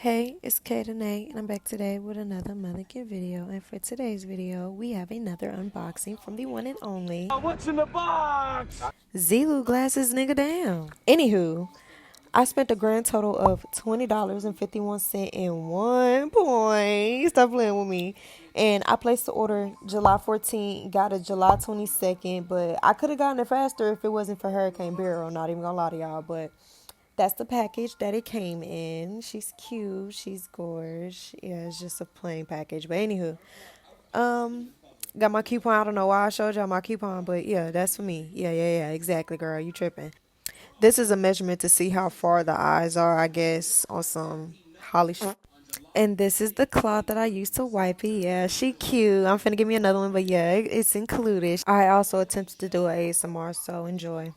Hey, it's Kate and A, and I'm back today with another Motherkin video. And for today's video, we have another unboxing from the one and only What's in the box? Zeelool glasses, nigga down. Anywho, I spent a grand total of $20.51 in 1 point. Stop playing with me. And I placed the order July 14th, got it July 22nd, but I could have gotten it faster if it wasn't for Hurricane Barrel. Not even gonna lie to y'all, but that's the package that it came in. She's cute. She's gorgeous. Yeah, it's just a plain package. But anywho, got my coupon. I don't know why I showed y'all my coupon, but yeah, that's for me. Yeah. Exactly, girl. You tripping. This is a measurement to see how far the eyes are, I guess, on some Holly shit. And this is the cloth that I used to wipe it. Yeah, she cute. I'm finna give me another one, but yeah, it's included. I also attempted to do a ASMR, so enjoy.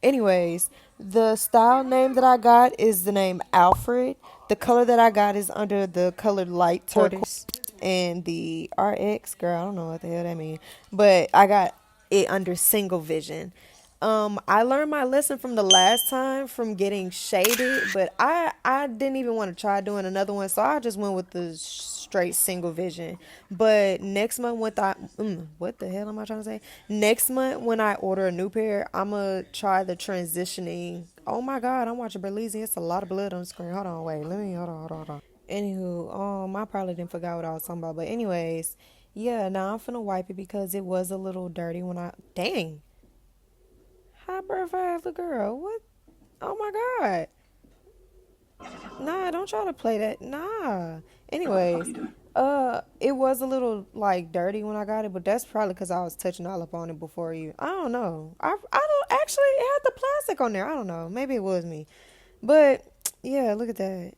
Anyways, the style name that I got is the name Alfred. The color that I got is under the color Light-Turquoise. And the RX, girl, I don't know what the hell that means. But I got it under SingleVision. I learned my lesson from the last time from getting shaded, but I didn't even want to try doing another one, so I just went with the straight SingleVision. But next month, what the hell am I trying to say? Next month, when I order a new pair, I'ma try the transitioning. Oh my God, I'm watching Berlizzi. It's a lot of blood on the screen. Hold on, wait, hold on. Anywho, I probably didn't forget what I was talking about, but anyways, yeah. Now I'm finna wipe it because it was a little dirty when dang. High profile the girl. What? Oh my God. Nah, don't try to play that. Nah. Anyways, it was a little like dirty when I got it, but that's probably because I was touching all up on it before you. I don't know. I don't actually. It had the plastic on there. I don't know. Maybe it was me, but yeah. Look at that.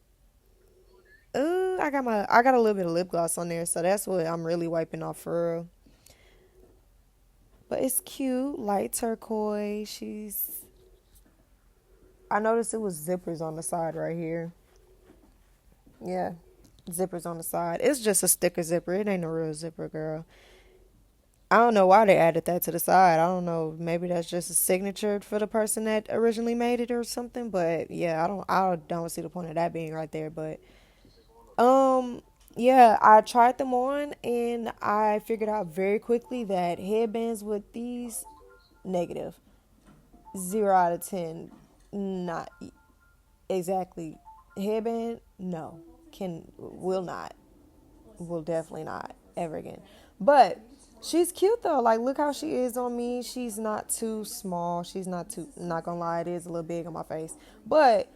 I got a little bit of lip gloss on there, so that's what I'm really wiping off for real. But it's cute, light turquoise. I noticed it was zippers on the side right here. Yeah, zippers on the side. It's just a sticker zipper. It ain't a real zipper, girl. I don't know why they added that to the side. I don't know. Maybe that's just a signature for the person that originally made it or something. But yeah, I don't see the point of that being right there. But um, yeah, I tried them on and I figured out very quickly that headbands with these negative. 0 out of 10. Not exactly. Headband, no. Will definitely not ever again. But she's cute though. Like look how she is on me. She's not too small. She's not gonna lie, it is a little big on my face. But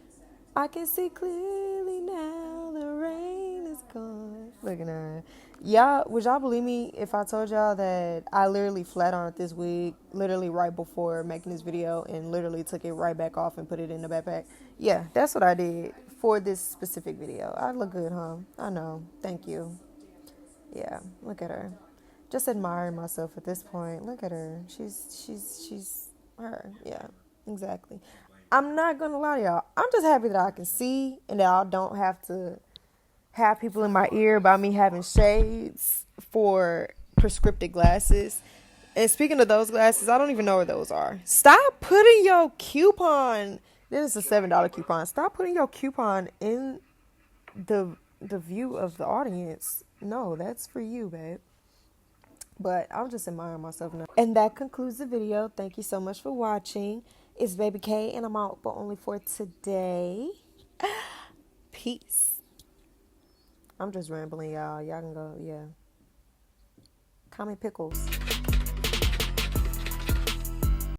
I can see clearly now the rain is gone. Look at her. Y'all, would y'all believe me if I told y'all that I literally flat on it this week, literally right before making this video, and literally took it right back off and put it in the backpack? Yeah, that's what I did for this specific video. I look good, huh? I know. Thank you. Yeah, look at her. Just admiring myself at this point. Look at her. She's her. Yeah, exactly. I'm not gonna lie to y'all. I'm just happy that I can see and that I don't have to have people in my ear about me having shades for prescriptive glasses. And speaking of those glasses, I don't even know where those are. Stop putting your coupon. This is a $7 coupon. Stop putting your coupon in the view of the audience. No, that's for you, babe. But I'm just admiring myself now. And that concludes the video. Thank you so much for watching. It's Baby K, and I'm out, but only for today. Peace. I'm just rambling, y'all. Y'all can go, yeah. Comment pickles.